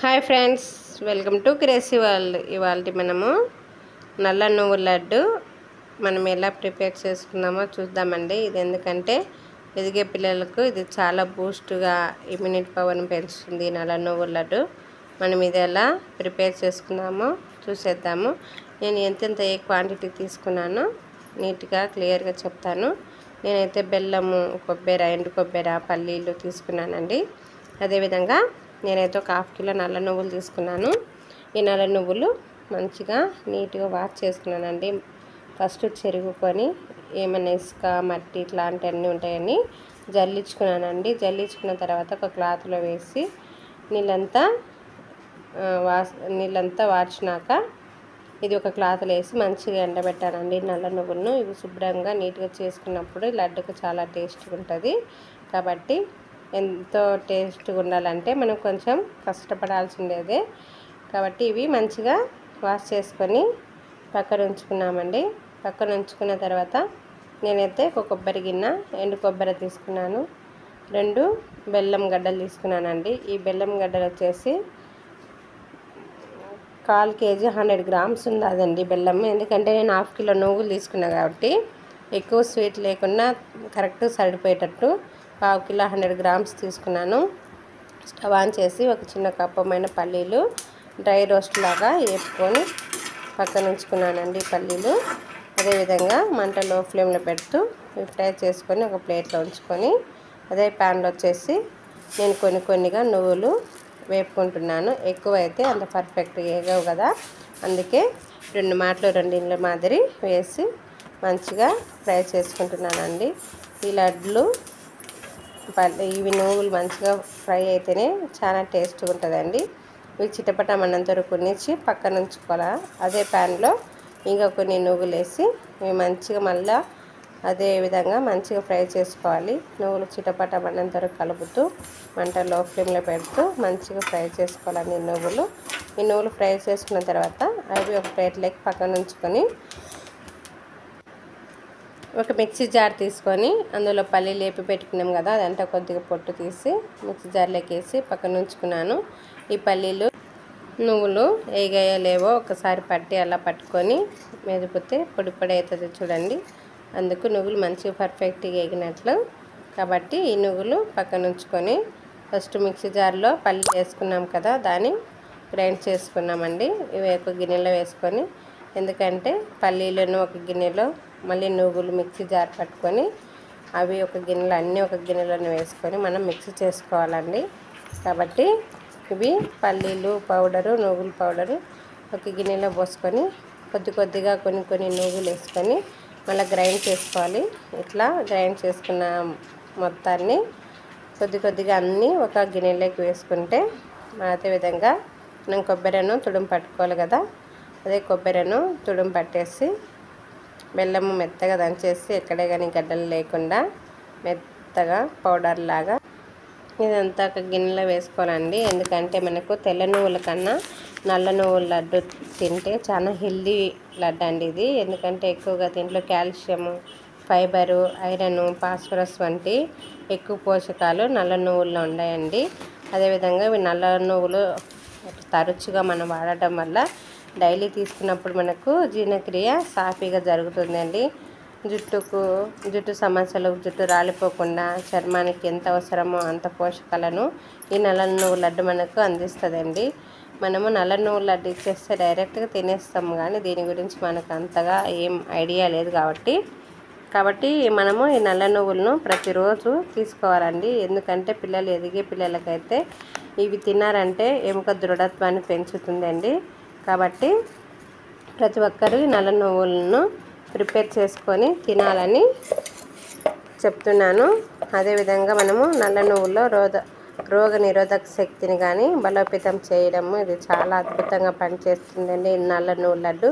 Hi friends, welcome to crazy world. ఇవాళ మనము నల్ల నువ్వుల లడ్డు మనం ఎలా ప్రిపేర్ చేసుకుందామో చూద్దామండి. ఇది ఎందుకంటే ఎదిగే పిల్లలకు ఇది చాలా బూస్ట్గా ఇమ్యూనిటీ పవర్ని పెంచుతుంది. నల్ల నువ్వుల లడ్డు మనం ఇది ఎలా ప్రిపేర్ చేసుకుందామో చూసేద్దాము. నేను ఎంతెంత ఏ క్వాంటిటీ తీసుకున్నానో నీట్గా క్లియర్గా చెప్తాను. నేనైతే బెల్లము, కొబ్బరి, ఎండు కొబ్బరి, పల్లీలు తీసుకున్నానండి. అదేవిధంగా నేనైతే ఒక ½ కిలో నల్ల నువ్వులు తీసుకున్నాను. ఈ నల్ల నువ్వులు మంచిగా నీట్గా వాష్ చేసుకున్నానండి. ఫస్ట్ చెరుగుకొని ఏమైనా ఇసుక, మట్టి ఇట్లాంటివన్నీ ఉంటాయని జల్లించుకున్నానండి. జల్లించుకున్న తర్వాత ఒక క్లాత్లో వేసి నీళ్ళంతా వార్చినాక ఇది ఒక క్లాత్లో వేసి మంచిగా ఎండబెట్టానండి. నల్ల నువ్వులను ఇవి శుభ్రంగా నీట్గా చేసుకున్నప్పుడు లడ్డుకు చాలా టేస్ట్గా ఉంటుంది. కాబట్టి ఎంతో టేస్ట్గా ఉండాలంటే మనం కొంచెం కష్టపడాల్సిందేదే. కాబట్టి ఇవి మంచిగా వాష్ చేసుకొని పక్కన ఉంచుకున్నామండి. పక్కన ఉంచుకున్న తర్వాత నేనైతే ఒక కొబ్బరి గిన్నె ఎండు కొబ్బరి తీసుకున్నాను. 2 బెల్లం గడ్డలు తీసుకున్నానండి. ఈ బెల్లం గడ్డలు వచ్చేసి 1/4 కేజీ 100 గ్రామ్స్ ఉన్నదండి బెల్లం. ఎందుకంటే నేను ½ కిలో నువ్వులు తీసుకున్నాను కాబట్టి ఎక్కువ స్వీట్ లేకుండా కరెక్ట్ సరిపోయేటట్టు 1/4 కిలో 100 గ్రామ్స్ తీసుకున్నాను. స్టవ్ ఆన్ చేసి ఒక చిన్న కప్పమైన పల్లీలు డ్రై రోస్ట్ లాగా వేపుకొని పక్కన ఉంచుకున్నానండి. పల్లీలు అదేవిధంగా మంట లో ఫ్లేమ్లో పెడుతూ ఫ్రై చేసుకొని ఒక ప్లేట్లో ఉంచుకొని అదే ప్యాన్లో వచ్చేసి నేను కొన్నిగా నువ్వులు వేపుకుంటున్నాను. ఎక్కువ అయితే అంత పర్ఫెక్ట్గా వేగవు కదా, అందుకే 2 మాటలు 2 ఇండ్ల మాదిరి వేసి మంచిగా ఫ్రై చేసుకుంటున్నానండి. ఈ లడ్లు ఇవి నువ్వులు మంచిగా ఫ్రై అయితేనే చాలా టేస్ట్గా ఉంటుందండి. ఇవి చిటపటమన్నంత వరకు కొనిచ్చి పక్కన ఉంచుకోవాలి. అదే ప్యాన్లో ఇంకా కొన్ని నువ్వులు వేసి ఇవి మంచిగా మళ్ళీ అదే విధంగా మంచిగా ఫ్రై చేసుకోవాలి. నువ్వులు చిటపటమన్నంత వరకు కలుపుతూ మంట లో ఫ్లేమ్లో పెడుతూ మంచిగా ఫ్రై చేసుకోవాలండి. ఈ నువ్వులు ఫ్రై చేసుకున్న తర్వాత అవి ఒక ప్లేట్లోకి పక్కన ఉంచుకొని ఒక మిక్సీ జార్ తీసుకొని అందులో పల్లీలు వేపి పెట్టుకున్నాం కదా, అదంతా కొద్దిగా పొట్టు తీసి మిక్సీ జార్లోకి వేసి పక్కన ఉంచుకున్నాను. ఈ పల్లీలు నువ్వులు వేగాయో లేవో ఒకసారి అలా పట్టుకొని మెదిపితే పొడి పొడి అవుతుంది చూడండి. అందుకు నువ్వులు మంచిగా పర్ఫెక్ట్గా వేగినట్లు. కాబట్టి ఈ నువ్వులు పక్కన ఉంచుకొని ఫస్ట్ మిక్సీ జార్లో పల్లీలు వేసుకున్నాం కదా, దాన్ని గ్రైండ్ చేసుకున్నామండి. ఇవి ఒక గిన్నెలో వేసుకొని, ఎందుకంటే పల్లీలను ఒక గిన్నెలో మళ్ళీ నువ్వులు మిక్సీ జార్ పట్టుకొని అవి ఒక గిన్నెలో అన్నీ ఒక గిన్నెలోనే వేసుకొని మనం మిక్సీ చేసుకోవాలండి. కాబట్టి ఇవి పల్లీలు పౌడరు, నువ్వుల పౌడరు ఒక గిన్నెలో పోసుకొని కొద్దిగా కొన్ని నువ్వులు వేసుకొని మళ్ళీ గ్రైండ్ చేసుకోవాలి. ఇట్లా గ్రైండ్ చేసుకున్న మొత్తాన్ని కొద్దిగా అన్నీ ఒక గిన్నెలోకి వేసుకుంటే అదేవిధంగా మనం కొబ్బరిను తుడుము పట్టుకోవాలి కదా, అదే కొబ్బరిను తుడుము పట్టేసి బెల్లము మెత్తగా దంచేసి ఎక్కడే కానీ గడ్డలు లేకుండా మెత్తగా పౌడర్ లాగా ఇదంతా ఒక గిన్నెలో వేసుకోవాలండి. ఎందుకంటే మనకు తెల్ల నువ్వుల కన్నా నల్ల నువ్వుల లడ్డు తింటే చాలా హెల్దీ లడ్డు అండి ఇది. ఎందుకంటే ఎక్కువగా దీంట్లో కాల్షియము, ఫైబరు, ఐరన్, ఫాస్ఫరస్ వంటి ఎక్కువ పోషకాలు నల్ల నువ్వుల్లో ఉన్నాయండి. అదేవిధంగా ఇవి నల్ల నువ్వులు తరచుగా మనం వాడటం వల్ల డైలీ తీసుకున్నప్పుడు మనకు జీర్ణక్రియ సాఫీగా జరుగుతుందండి. జుట్టు సమస్యలు, జుట్టు రాలిపోకుండా చర్మానికి ఎంత అవసరమో అంత పోషకాలను ఈ నల్ల నువ్వుల లడ్డు మనకు అందిస్తుందండి. మనము నల్ల నువ్వుల లడ్డు ఇచ్చేస్తే డైరెక్ట్గా తినేస్తాము, కానీ దీని గురించి మనకు అంతగా ఏం ఐడియా లేదు. కాబట్టి మనము ఈ నల్ల నువ్వులను ప్రతిరోజు తీసుకోవాలండి. ఎందుకంటే ఎదిగే పిల్లలకైతే ఇవి తిన్నారంటే ఎముక దృఢత్వాన్ని పెంచుతుందండి. కాబట్టి ప్రతి ఒక్కరూ ఈ నల్ల నువ్వులను ప్రిపేర్ చేసుకొని తినాలని చెప్తున్నాను. అదేవిధంగా మనము నల్ల నువ్వుల్లో రోగ నిరోధక శక్తిని కానీ బలోపేతం చేయడము ఇది చాలా అద్భుతంగా పనిచేస్తుందండి. నల్ల నువ్వుల లడ్డు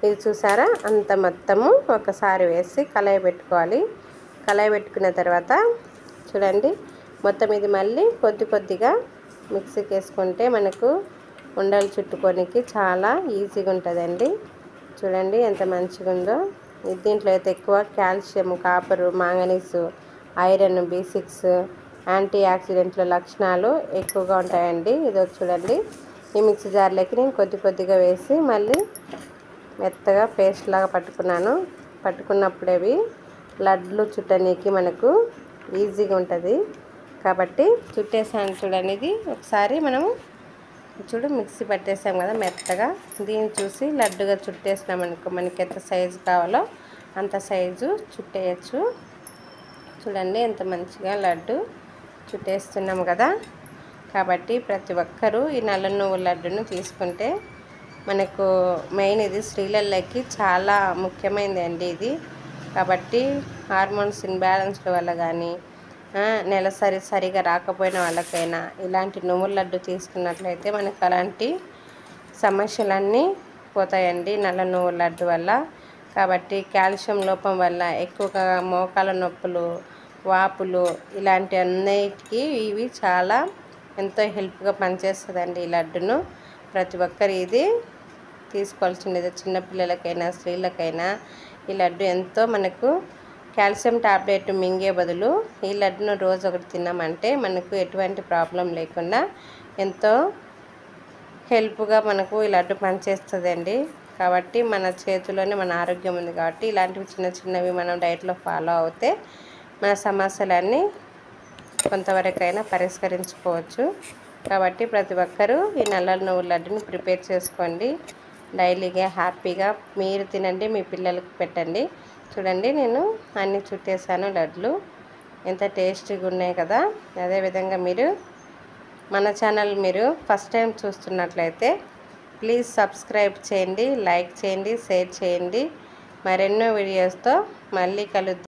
ఇది చూసారా, అంత మొత్తము ఒకసారి వేసి కళాయి పెట్టుకోవాలి. కళాయి పెట్టుకున్న తర్వాత చూడండి, మొత్తం ఇది మళ్ళీ కొద్దిగా మిక్సీకి వేసుకుంటే మనకు ఉండలు చుట్టుకోనికి చాలా ఈజీగా ఉంటుందండి. చూడండి ఎంత మంచిగా ఉందో. దీంట్లో అయితే ఎక్కువ calcium, copper, manganese, iron, B6, anti ఆక్సిడెంట్ల లక్షణాలు ఎక్కువగా ఉంటాయండి. ఇది చూడండి ఈ మిక్సీ జార్లోకి నేను కొద్దిగా వేసి మళ్ళీ మెత్తగా పేస్ట్ లాగా పట్టుకున్నప్పుడు అవి లడ్లు చుట్టనీకి మనకు ఈజీగా ఉంటుంది కాబట్టి చుట్టేసాను చూడండి. ఇది ఒకసారి మనము మిక్సీ పట్టేసాం కదా మెత్తగా, దీన్ని చూసి లడ్డుగా చుట్టేసినామనుకో మనకి ఎంత సైజు కావాలో అంత సైజు చుట్టేయచ్చు. చూడండి ఎంత మంచిగా లడ్డు చుట్టేస్తున్నాం కదా. కాబట్టి ప్రతి ఒక్కరూ ఈ నల్ల నువ్వుల లడ్డును తీసుకుంటే మనకు మెయిన్ ఇది స్త్రీలకి చాలా ముఖ్యమైనది అండి ఇది. కాబట్టి హార్మోన్స్ ఇన్బ్యాలెన్స్ల వల్ల కానీ నెలసరి సరిగా రాకపోయిన వాళ్ళకైనా ఇలాంటి నువ్వుల లడ్డు తీసుకున్నట్లయితే మనకు అలాంటి సమస్యలన్నీ పోతాయండి నల్ల నువ్వుల లడ్డు వల్ల. కాబట్టి కాల్షియం లోపం వల్ల ఎక్కువగా మోకాల నొప్పులు, వాపులు ఇలాంటి అన్నిటికీ ఇవి చాలా ఎంతో హెల్ప్గా పనిచేస్తుందండి. ఈ లడ్డును ప్రతి ఒక్కరు ఇది తీసుకోవాల్సింది, చిన్నపిల్లలకైనా స్త్రీలకైనా ఈ లడ్డు ఎంతో మనకు కాల్షియం టాబ్లెట్ మింగే బదులు ఈ లడ్డును రోజు ఒకటి తిన్నామంటే మనకు ఎటువంటి ప్రాబ్లం లేకుండా ఎంతో హెల్ప్గా మనకు ఈ లడ్డు పనిచేస్తుందండి. కాబట్టి మన చేతిలోనే మన ఆరోగ్యం ఉంది కాబట్టి ఇలాంటివి చిన్నవి మనం డైట్లో ఫాలో అవుతే మన సమస్యలన్నీ కొంతవరకైనా పరిష్కరించుకోవచ్చు. కాబట్టి ప్రతి ఒక్కరూ ఈ నల్ల నువ్వుల లడ్డుని ప్రిపేర్ చేసుకోండి. డైలీగా హ్యాపీగా మీరు తినండి, మీ పిల్లలకు పెట్టండి. చూడండి నేను అన్నీ చుట్టేసాను లడ్లు, ఎంత టేస్టీగా ఉన్నాయి కదా. అదేవిధంగా మీరు మన ఛానల్ మీరు ఫస్ట్ టైం చూస్తున్నట్లయితే ప్లీజ్ సబ్స్క్రైబ్ చేయండి, లైక్ చేయండి, షేర్ చేయండి. మరెన్నో వీడియోస్తో మళ్ళీ కలుద్దాం.